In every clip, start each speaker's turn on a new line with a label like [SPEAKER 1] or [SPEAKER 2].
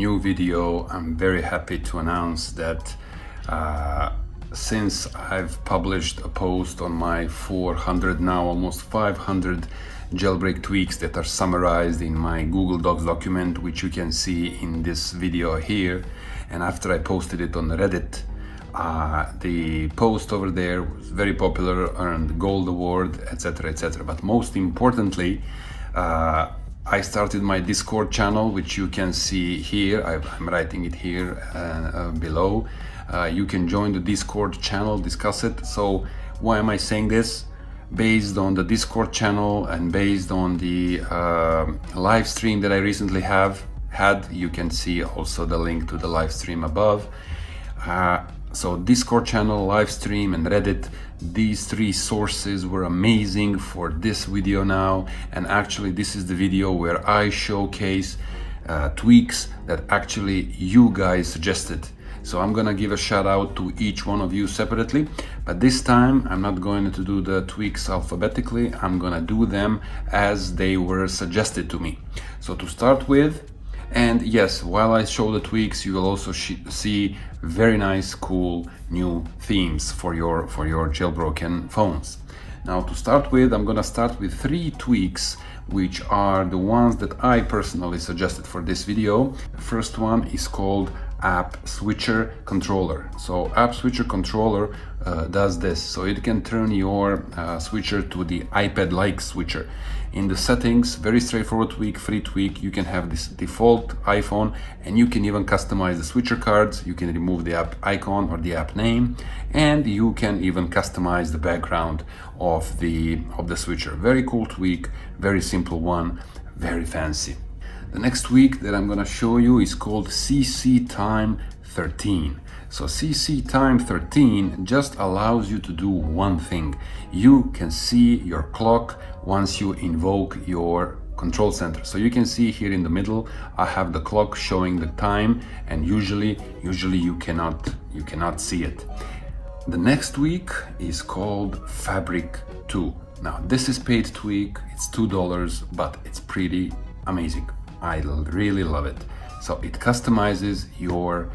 [SPEAKER 1] new video. I'm very happy to announce that since I've published a post on my 400, now almost 500 jailbreak tweaks that are summarized in my Google Docs document, which you can see in this video here, and after I posted it on Reddit, the post over there was very popular, earned gold award, etc, etc. But most importantly, I started my Discord channel, which you can see here. I'm writing it here below. You can join the Discord channel, discuss it. So why am I saying this? Based on the Discord channel and based on the live stream that I recently had, you can see also the link to the live stream above. So Discord channel, live stream and Reddit, these three sources were amazing for this video now. And actually this is the video where I showcase tweaks that actually you guys suggested. So I'm gonna give a shout out to each one of you separately, but this time I'm not going to do the tweaks alphabetically. I'm gonna do them as they were suggested to me. So to start with, and yes, while I show the tweaks, you will also see very nice, cool new themes for your jailbroken phones. Now to start with, I'm gonna start with 3 tweaks, which are the ones that I personally suggested for this video. The first one is called App Switcher Controller. So App Switcher Controller does this. So it can turn your switcher to the iPad-like switcher. In the settings, very straightforward tweak, free tweak, you can have this default iPhone and you can even customize the switcher cards. You can remove the app icon or the app name, and you can even customize the background of the switcher. Very cool tweak, very simple one, very fancy. The next tweak that I'm gonna show you is called CC Time 13. So CC Time 13 just allows you to do one thing. You can see your clock once you invoke your control center. So you can see here in the middle, I have the clock showing the time, and usually you cannot see it. The next tweak is called Fabric 2. Now this is paid tweak, it's $2, but it's pretty amazing. I really love it. So it customizes your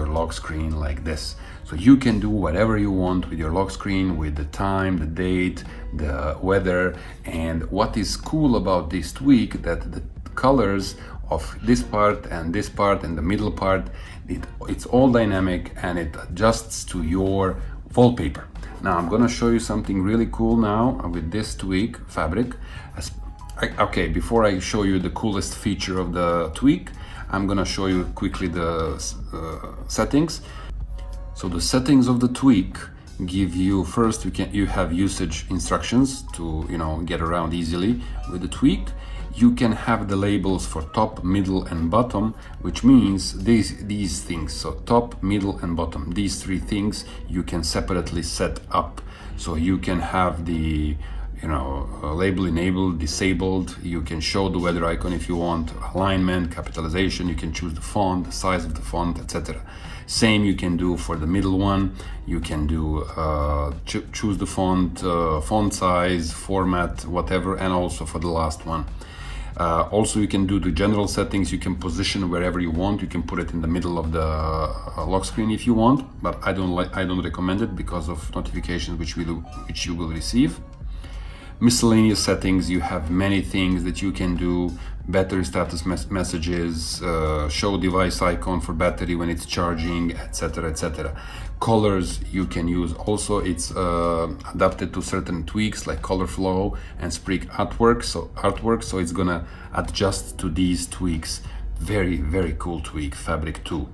[SPEAKER 1] lock screen like this. So you can do whatever you want with your lock screen, with the time, the date, the weather. And what is cool about this tweak, that the colors of this part and the middle part, it's all dynamic and it adjusts to your wallpaper. Now I'm gonna show you something really cool now with this tweak, Fabric. Okay, before I show you the coolest feature of the tweak, I'm gonna show you quickly the settings. So the settings of the tweak give you, first you have usage instructions to get around easily with the tweak. You can have the labels for top, middle and bottom, which means these things. So top, middle and bottom, these 3 things you can separately set up. So you can have the label enabled, disabled. You can show the weather icon if you want, alignment, capitalization. You can choose the font, the size of the font, etc. Same you can do for the middle one. You can do choose the font, font size, format, whatever, and also for the last one. Also, you can do the general settings. You can position wherever you want. You can put it in the middle of the lock screen if you want, but I don't recommend it because of notifications which you will receive. Miscellaneous settings, you have many things that you can do. Battery status messages, show device icon for battery when it's charging, etc, etc. Colors you can use also. It's adapted to certain tweaks like color flow and Sprig artwork, so it's gonna adjust to these tweaks. Very cool tweak, Fabric 2.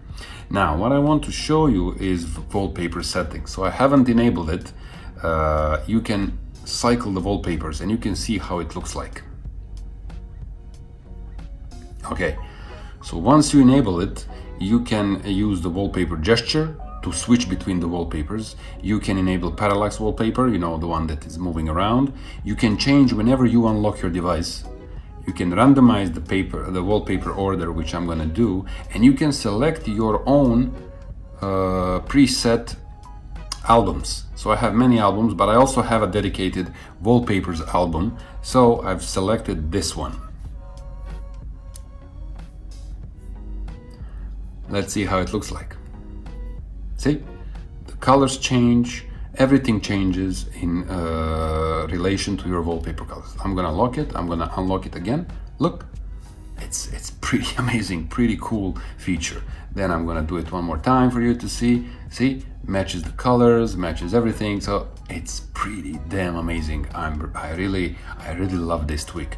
[SPEAKER 1] Now what I want to show you is wallpaper settings. So I haven't enabled it. You can cycle the wallpapers and you can see how it looks like. Okay, so once you enable it, you can use the wallpaper gesture to switch between the wallpapers. You can enable parallax wallpaper, the one that is moving around. You can change whenever you unlock your device. You can randomize the wallpaper order, which I'm gonna do, and you can select your own preset albums. So I have many albums, but I also have a dedicated wallpapers album. So I've selected this one. Let's see how it looks like. See, the colors change, everything changes in relation to your wallpaper colors. I'm gonna lock it, I'm gonna unlock it again. Look, it's pretty amazing, pretty cool feature. Then I'm gonna do it one more time for you to see. See, matches the colors, matches everything. So it's pretty damn amazing. I really love this tweak.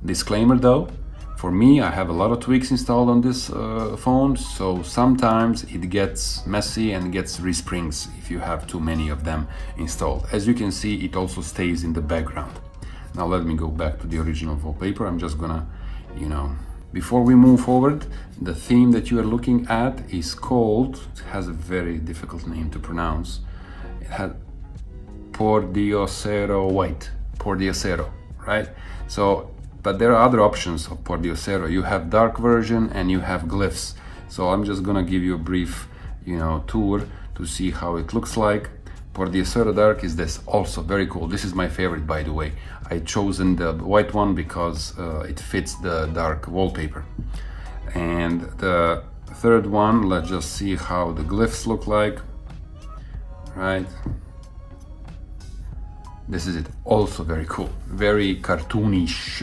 [SPEAKER 1] Disclaimer though, for me, I have a lot of tweaks installed on this phone, so sometimes it gets messy and gets resprings if you have too many of them installed. As you can see, it also stays in the background. Now let me go back to the original wallpaper. I'm just gonna, before we move forward, the theme that you are looking at is called, it has a very difficult name to pronounce. It has Pordiosero White, Pordiosero, right? So, but there are other options of Pordiosero. You have dark version and you have glyphs. So I'm just gonna give you a brief, tour to see how it looks like. Pordiosero Dark is this, also very cool. This is my favorite, by the way. I chosen the white one because it fits the dark wallpaper. And the third one, let's just see how the glyphs look like, right? This is it, also very cool, very cartoonish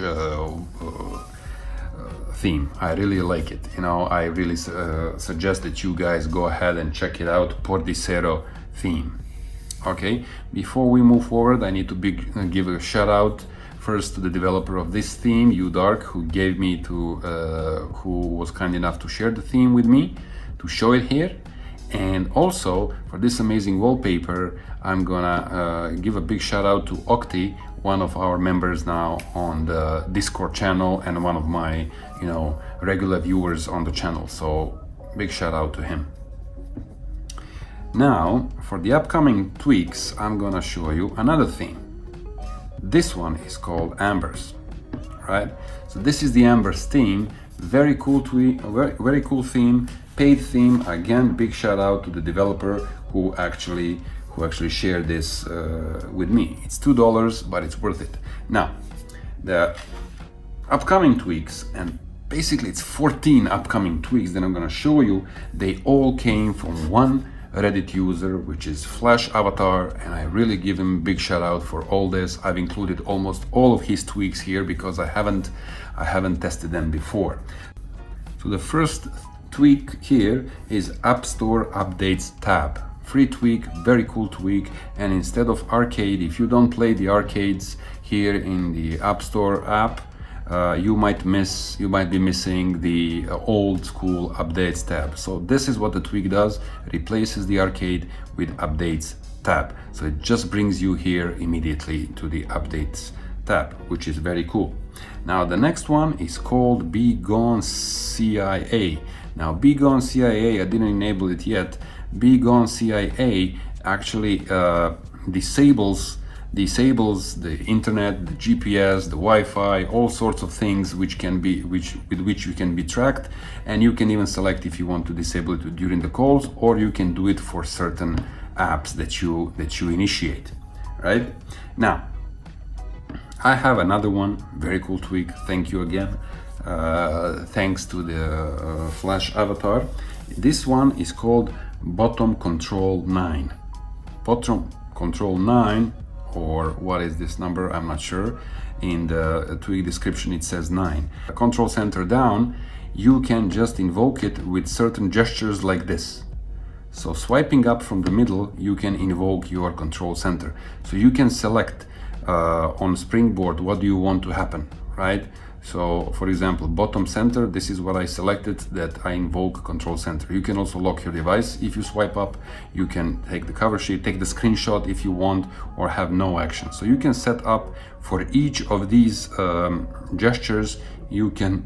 [SPEAKER 1] theme. I really like it. I really suggest that you guys go ahead and check it out, Pordiosero theme. Okay, before we move forward, I need to give a shout out first to the developer of this theme, UDark, who was kind enough to share the theme with me, to show it here. And also for this amazing wallpaper, I'm gonna give a big shout out to Octi, one of our members now on the Discord channel and one of my, regular viewers on the channel. So big shout out to him. Now, for the upcoming tweaks, I'm gonna show you another theme. This one is called Embers, right? So this is the Embers theme. Very cool tweak, very cool theme. Paid theme. Again, big shout out to the developer who actually shared this with me. It's $2, but it's worth it. Now, the upcoming tweaks, and basically it's 14 upcoming tweaks that I'm gonna show you. They all came from one Reddit user, which is Flash Avatar, and I really give him a big shout out for all this. I've included almost all of his tweaks here because I haven't tested them before. So the first tweak here is AppStoreUpdatesTab. Free tweak, very cool tweak. And instead of arcade, if you don't play the arcades here in the App Store app, you might be missing the old school updates tab. So this is what the tweak does. It replaces the arcade with updates tab. So it just brings you here immediately to the updates tab, which is very cool. Now the next one is called BeGoneCIA. Now BeGoneCIA, I didn't enable it yet. BeGoneCIA actually disables the internet, the GPS, the Wi-Fi, all sorts of things with which you can be tracked, and you can even select if you want to disable it during the calls, or you can do it for certain apps that you initiate. Right now, I have another one, very cool tweak. Thank you again. Thanks to the Flash Avatar. This one is called BottomControl9. BottomControl9, or what is this number? I'm not sure. In the tweak description it says 9. Control center down, you can just invoke it with certain gestures like this. So swiping up from the middle, you can invoke your control center. So you can select on Springboard what do you want to happen, right? So for example, bottom center, this is what I selected, that I invoke control center. You can also lock your device if you swipe up. You can take the cover sheet, take the screenshot if you want, or have no action. So you can set up for each of these gestures, you can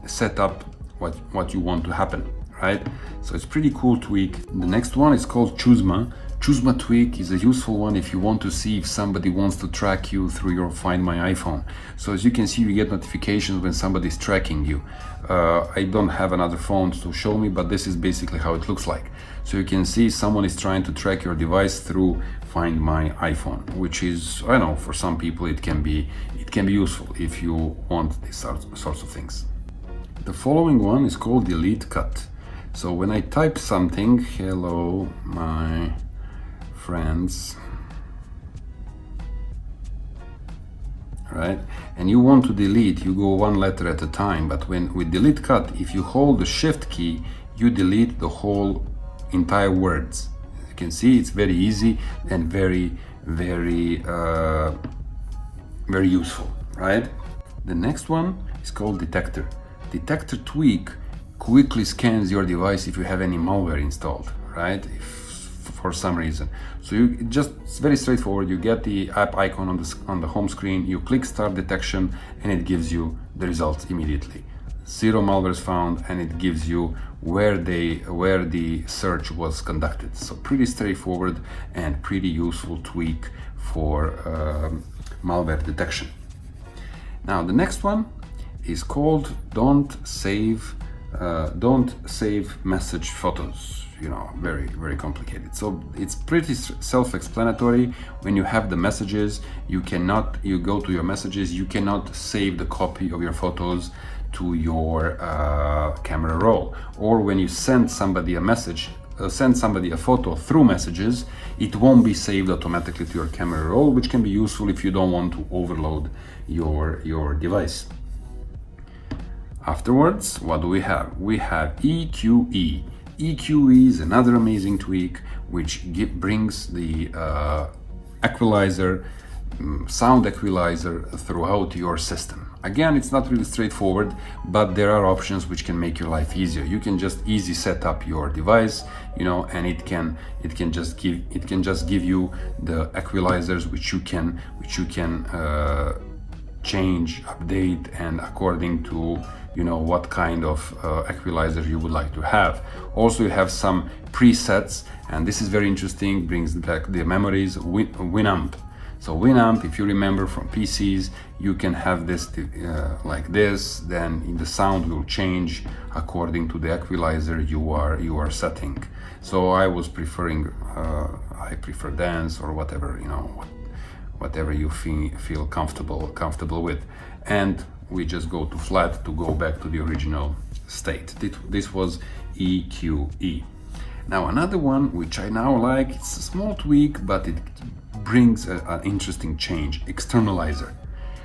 [SPEAKER 1] set up what you want to happen, right? So it's pretty cool tweak. The next one is called Chusma. Chusma tweak is a useful one if you want to see if somebody wants to track you through your Find My iPhone. So as you can see, you get notifications when somebody's tracking you. I don't have another phone to show me, but this is basically how it looks like. So you can see someone is trying to track your device through Find My iPhone, which is, I know, for some people it can be useful if you want these sorts of things. The following one is called DeleteCut. So when I type something, hello my friends, right, and you want to delete, you go one letter at a time. But when with DeleteCut, if you hold the shift key, you delete the whole entire words. As you can see, it's very easy and very useful, right? The next one is called Detector. Detector tweak quickly scans your device if you have any malware installed, right? If for some reason. So it's very straightforward. You get the app icon on the home screen, you click start detection, and it gives you the results immediately. 0 malwares found, and it gives you where the search was conducted. So pretty straightforward and pretty useful tweak for malware detection. Now the next one is called don't save message photos. You know, very complicated. So it's pretty self-explanatory. When you have the messages, you go to your messages, you cannot save the copy of your photos to your camera roll. Or when you send somebody a message, send somebody a photo through messages, it won't be saved automatically to your camera roll, which can be useful if you don't want to overload your device. Afterwards, what do we have? We have EQE. EQE is another amazing tweak which brings the equalizer, sound equalizer throughout your system. Again, it's not really straightforward, but there are options which can make your life easier. You can just easy set up your device, you know, and it can just give you the equalizers which you can change, update, and according to, you know, what kind of equalizer you would like to have. Also, you have some presets, and this is very interesting, brings back the memories. Winamp. So Winamp, if you remember from PCs, you can have this like this, then the sound will change according to the equalizer you are setting. So I was preferring, I prefer dance or whatever, you know, whatever you feel comfortable with. And we just go to flat to go back to the original state. This was EQE. Now another one which I now like, it's a small tweak, but it brings an interesting change, Externalizer.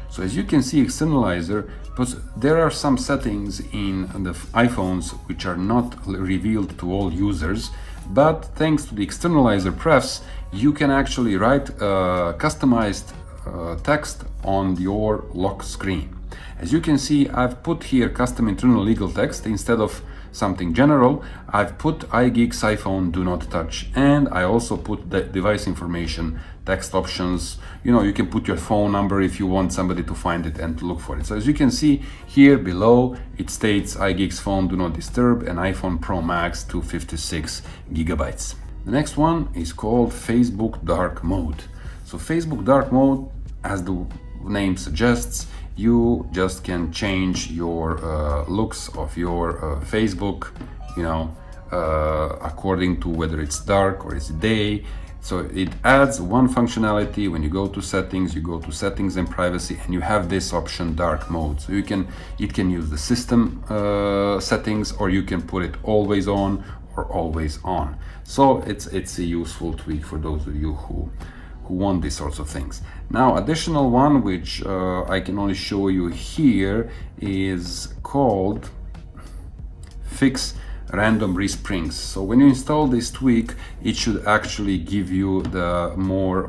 [SPEAKER 1] So as you can see, Externalizer, but there are some settings in the iPhones which are not revealed to all users, but thanks to the Externalizer prefs, you can actually write customized text on your lock screen. As you can see, I've put here custom internal legal text instead of something general. I've put iGeek iPhone do not touch, and I also put the device information, text options. You know, you can put your phone number if you want somebody to find it and to look for it. So as you can see here below, it states iGeek's phone do not disturb and iPhone Pro Max 256 gigabytes. The next one is called Facebook Dark Mode. So Facebook Dark Mode, as the name suggests, you just can change your looks of your Facebook, you know, according to whether it's dark or it's day. So it adds one functionality. When you go to settings, you go to settings and privacy, and you have this option dark mode. So it can use the system settings, or you can put it always on or always on. So it's a useful tweak for those of you who want these sorts of things. Now, additional one which I can only show you here is called Fix Random Resprings. So when you install this tweak, it should actually give you the more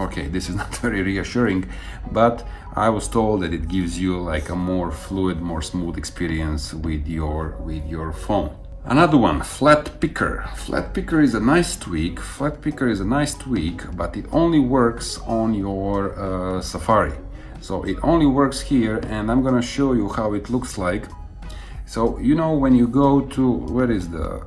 [SPEAKER 1] okay, this is not very reassuring, but I was told that it gives you like a more fluid, more smooth experience with your phone. Another one, FlatPicker. FlatPicker is a nice tweak. FlatPicker is a nice tweak, but it only works on your Safari. So it only works here, and I'm gonna show you how it looks like. So, you know, when you go to, where is the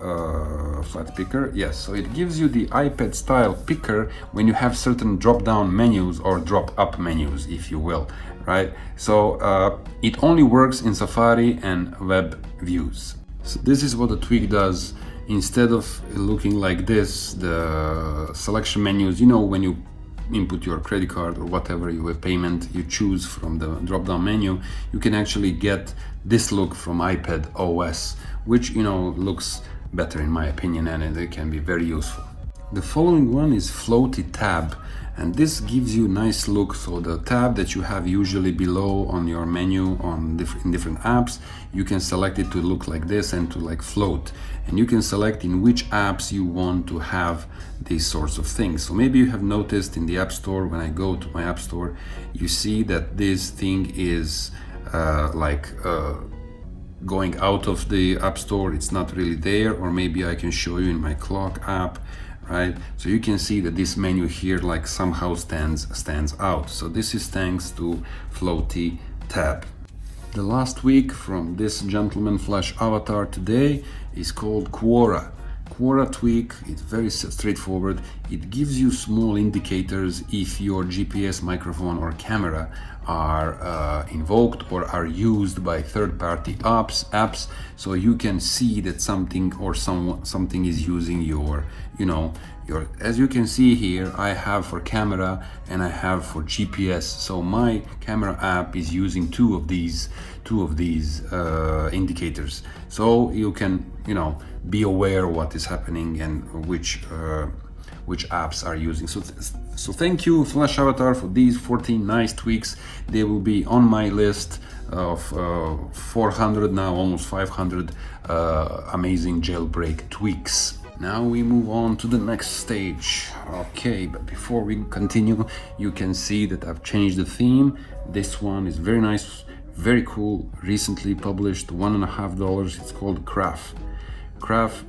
[SPEAKER 1] FlatPicker? Yes, so it gives you the iPad style picker when you have certain drop down menus or drop up menus, if you will, right? So it only works in Safari and web views. So this is what the tweak does. Instead of looking like this, the selection menus, you know, when you input your credit card or whatever your payment you choose from the drop-down menu, you can actually get this look from iPad OS, which, you know, looks better in my opinion, and it can be very useful. The following one is FloatyTab, and this gives you a nice look. So the tab that you have usually below on your menu in different apps, you can select it to look like this and to like float, and you can select in which apps you want to have these sorts of things. So maybe you have noticed in the App Store, when I go to my App Store, you see that this thing is going out of the App Store. It's not really there, or maybe I can show you in my clock app, right? So you can see that this menu here like somehow stands out. So this is thanks to FloatyTab. The last tweak from this gentleman / avatar today is called Quorra. Quorra tweak, it's very straightforward. It gives you small indicators if your GPS microphone or camera are invoked or are used by third-party apps, so you can see that something is using your, you know, as you can see here, I have for camera and I have for GPS. So my camera app is using two of these indicators. So you can, you know, be aware of what is happening and which apps are using. So thank you /avatar for these 14 nice tweaks. They will be on my list of 400 now, almost 500 amazing jailbreak tweaks. Now we move on to the next stage. Okay, but before we continue, you can see that I've changed the theme. This one is very nice, very cool, recently published, $1.50. It's called Kraf,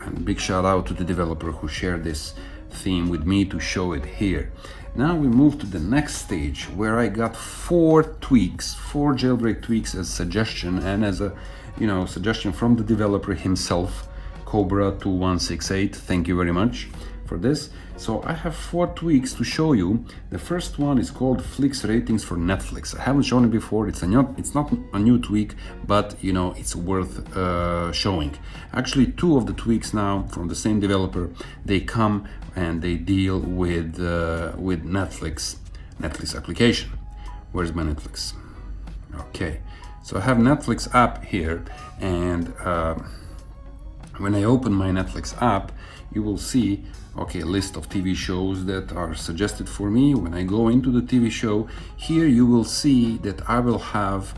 [SPEAKER 1] and big shout out to the developer who shared this theme with me to show it here. Now we move to the next stage, where I got four jailbreak tweaks as suggestion, and as a, you know, suggestion from the developer himself, Cobra2168. Thank you very much for this. So I have four tweaks to show you. The first one is called FlixRatings for Netflix. I haven't shown it before. It's not a new tweak, but you know, it's worth showing. Actually, two of the tweaks now from the same developer, they come and they deal with Netflix application. Where's my Netflix? Okay, so I have Netflix app here, and when I open my Netflix app, you will see, okay, a list of TV shows that are suggested for me. When I go into the TV show, here you will see that I will have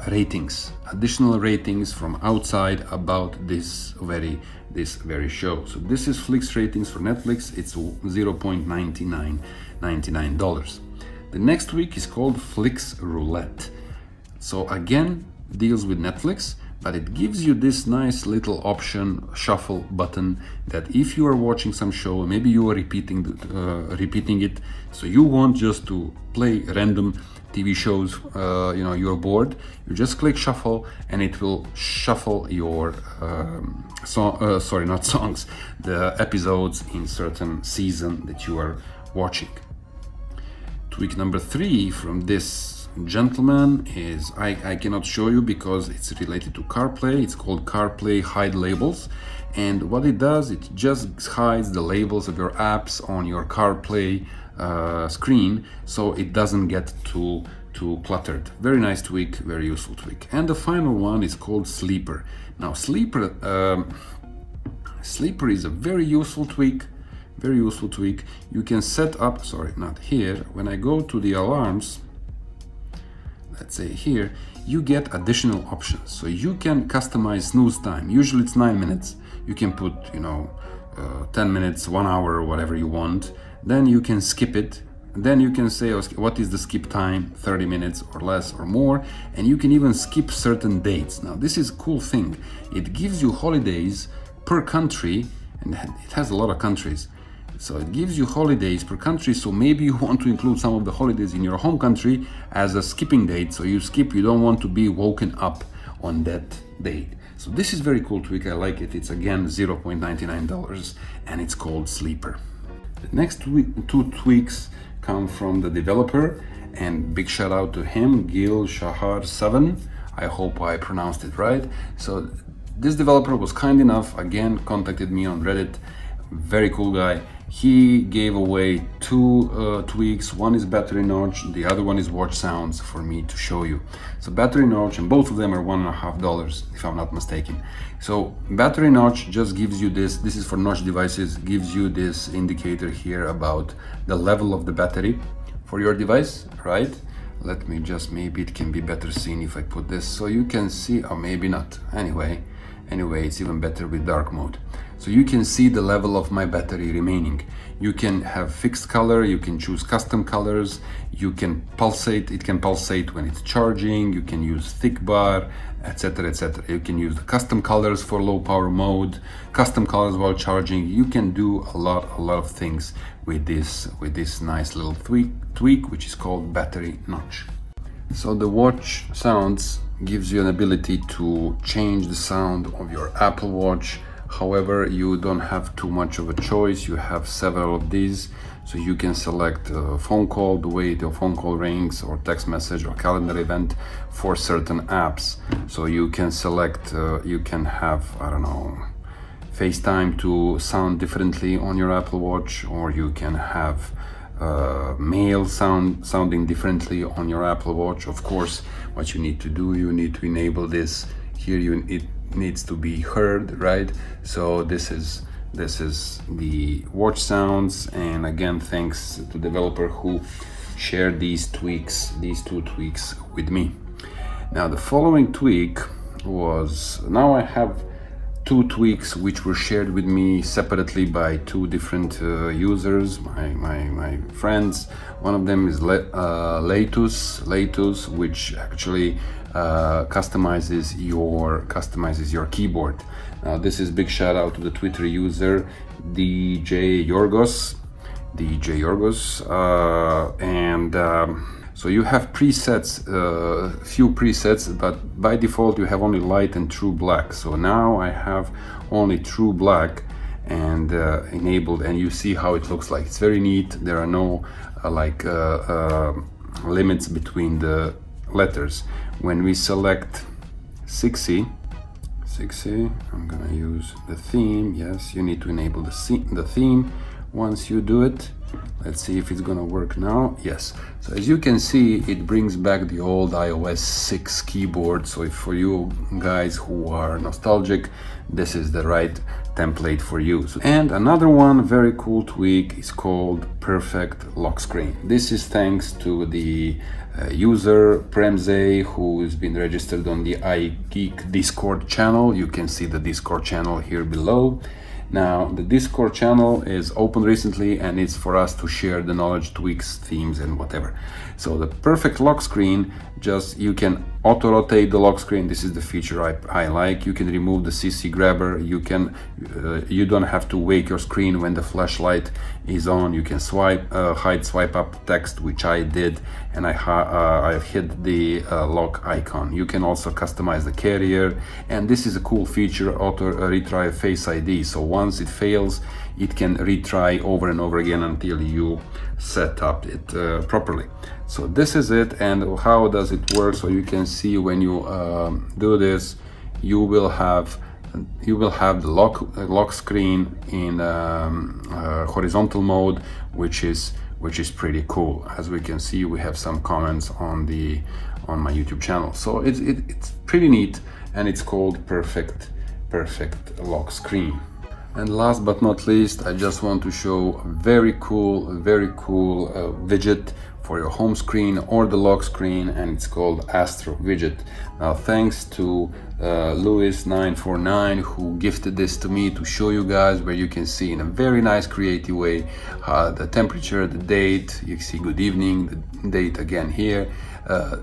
[SPEAKER 1] ratings, additional ratings from outside about this very show. So this is FlixRatings for Netflix. It's $0.99. The next week is called FlixRoulette. So again, deals with Netflix, but it gives you this nice little option, shuffle button, that if you are watching some show, maybe you are repeating it, so you want just to play random TV shows, you know, you're bored, you just click shuffle and it will shuffle your the episodes in certain season that you are watching. Tweak number 3 from this gentleman is, I cannot show you because it's related to CarPlay. It's called CarPlayHideLabels, and what it does, it just hides the labels of your apps on your CarPlay screen, so it doesn't get too cluttered. Very nice tweak, very useful tweak. And the final one is called Sleeper. Now Sleeper is a very useful tweak. You can set up, not here, when I go to the alarms, let's say here, you get additional options. So you can customize snooze time. Usually it's 9 minutes. You can put, 10 minutes, 1 hour, whatever you want. Then you can skip it. Then you can say, what is the skip time? 30 minutes or less or more. And you can even skip certain dates. Now this is a cool thing. It gives you holidays per country, and it has a lot of countries. So it gives you holidays per country, so maybe you want to include some of the holidays in your home country as a skipping date, so you skip, you don't want to be woken up on that date. So this is very cool tweak, I like it. It's again $0.99 and it's called Sleeper. The next two tweaks come from the developer, and big shout out to him, Gil Shahar 7. I hope I pronounced it right. So this developer was kind enough, again, contacted me on Reddit. Very cool guy. he gave away two tweaks. One is battery notch, the other one is WatchSounds for me to show you. So battery notch, and both of them are $1.50 if I'm not mistaken. So battery notch just gives you this is for notch devices, gives you this indicator here about the level of the battery for your device, right? Let me just, maybe it can be better seen if I put this so you can see, or maybe not. Anyway, it's even better with dark mode. So you can see the level of my battery remaining. You can have fixed color, you can choose custom colors, you can pulsate, it can pulsate when it's charging, you can use thick bar, etc, etc. You can use the custom colors for low power mode, custom colors while charging. You can do a lot of things with this nice little tweak, which is called battery notch. So the WatchSounds gives you an ability to change the sound of your Apple Watch. However, you don't have too much of a choice. You have several of these, so you can select a phone call, the way your phone call rings, or text message or calendar event for certain apps. So you can select, you can have, I don't know, FaceTime to sound differently on your Apple Watch, or you can have mail sounding differently on your Apple Watch. Of course, what you need to do, you need to enable this here. It needs to be heard, right? So this is the WatchSounds, and again, thanks to the developer who shared these two tweaks with me. Now the following tweak was, now I have two tweaks which were shared with me separately by two different users, my friends. One of them is Laetus, which actually customizes your keyboard. Now this is big shout out to the Twitter user DJ Yorgos, so you have presets, few presets, but by default you have only light and true black. So now I have only true black and enabled, and you see how it looks like. It's very neat. There are no limits between the letters. When we select 6C, I'm gonna use the theme. Yes, you need to enable the theme. Once you do it, let's see if it's gonna work now. Yes, so as you can see, it brings back the old iOS 6 keyboard. So if for you guys who are nostalgic, this is the right template for you. And another one, very cool tweak, is called PerfectLockscreen. This is thanks to the user Premze, who has been registered on the iGeek Discord channel. You can see the Discord channel here below. Now the Discord channel is open recently, and it's for us to share the knowledge, tweaks, themes, and whatever. So the perfect lock screen, just you can auto rotate the lock screen. This is the feature I like. You can remove the CC grabber. You can you don't have to wake your screen when the flashlight is on. You can hide swipe up text, which I did, and I've hid the lock icon. You can also customize the carrier, and this is a cool feature, auto retry Face ID. So once it fails, it can retry over and over again until you set up it properly. So this is it. And how does it work? So you can see when you do this, you will have the lock screen in horizontal mode, which is pretty cool. As we can see, we have some comments on my YouTube channel. So it's pretty neat, and it's called perfect lock screen. And last but not least, I just want to show a very cool widget for your home screen or the lock screen, and it's called Astro widget. Now thanks to Louis949 who gifted this to me to show you guys, where you can see in a very nice creative way the temperature, the date. You see good evening, the date again here,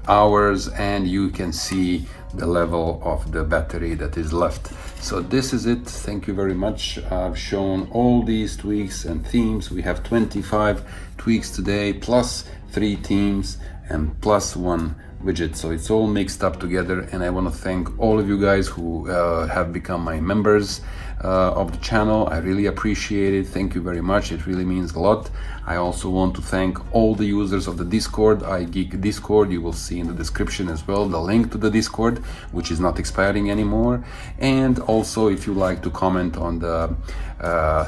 [SPEAKER 1] hours, and you can see the level of the battery that is left. So this is it. Thank you very much. I've shown all these tweaks and themes. We have 25 tweaks today, plus 3 themes and plus 1 widget. So it's all mixed up together, and I want to thank all of you guys who have become my members. of the channel. I really appreciate it. Thank you very much. It really means a lot. I also want to thank all the users of the Discord, iGeek Discord. You will see in the description as well the link to the Discord, which is not expiring anymore. And also, if you like to comment on the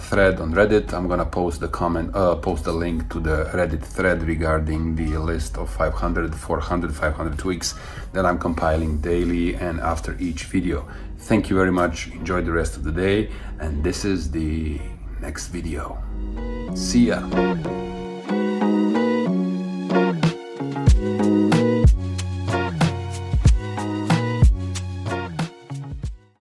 [SPEAKER 1] thread on Reddit, I'm gonna post the link to the Reddit thread regarding the list of 500, 400, 500 tweaks that I'm compiling daily and after each video. Thank you very much. Enjoy the rest of the day, and this is the next video. See ya.